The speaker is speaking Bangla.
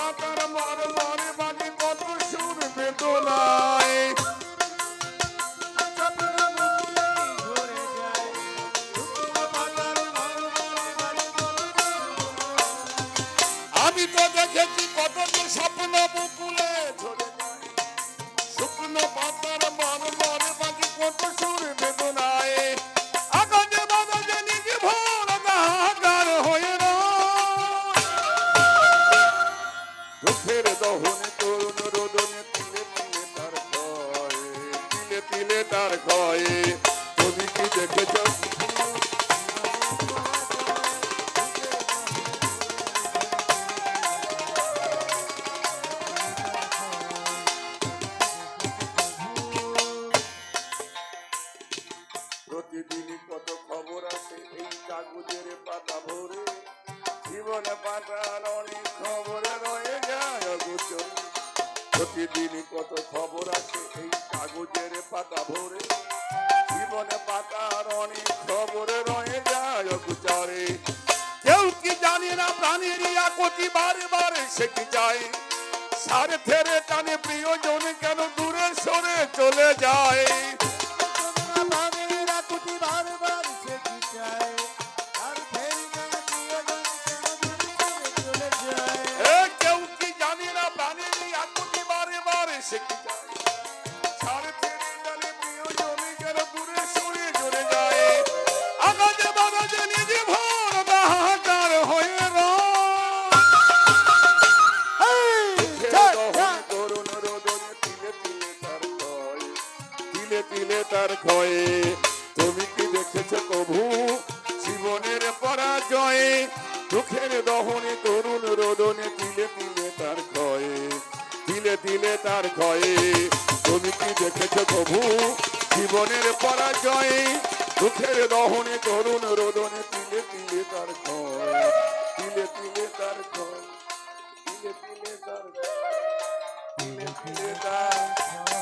পাতার মরমরে বাজে কত সুর বেদনায়। আমি তো দেখেছি কত স্বপ্ন মুকুলে ঝরে যায়, শুকনো পাতার মরমরে বাজে কত সুর বেদনায়। আকাশে বাতাসে নিজে ভোর হাহাকার হয়ে রয়। দুঃখের দহনে তরুণ রোদনে তিলে তিলে তার ক্ষয়, তিলে তিলে তার ক্ষয়। তুমি কি দেখেছ? প্রতিদিনই কত খবর আসে এই কাগজের পাতা ভরে, জীবনে পাতার অনেক খবরে রয়ে যায় অগোচর। প্রতিদিনই কত খবর আসে এই কাগজের পাতা ভরে, জীবনে পাতার অনেক খবরে রয়ে যায় অগোচরে। কেউ কি জানে না প্রাণের আকুতি বারে বারে সে কি যায়, স্বার্থের টানে প্রিয়জন কেন দূরে সরে চলে যায়। কেউ কি জানে না প্রাণের আকুতি বারে বারে সে কি যায়, স্বার্থের টানে প্রিয়জন কেন দূরে সরে চলে যায়। আকাশে বাতাসে নিজে ভোর হাহাকার হয়ে রয়। তরুণ রোদনে তিলে তিলে তার ক্ষয়, তিলে তিলে তার ক্ষয়ে। তুমি কি দেখেছ কভু জীবনের পরাজয়ে? দুঃখের দহনে তরুণ রোদনে তিলে তিলে তার ক্ষয়ে, তিলে তিলে তার ক্ষয়ে। তুমি কি দেখেছ কভু জীবনের পরাজয়ে? দুঃখের দহনে তরুণ রোদনে তিলে তিলে তার ক্ষয়, তিলে তিলে তার ক্ষয়, তিলে তিলে তার, তিলে তিলে তার।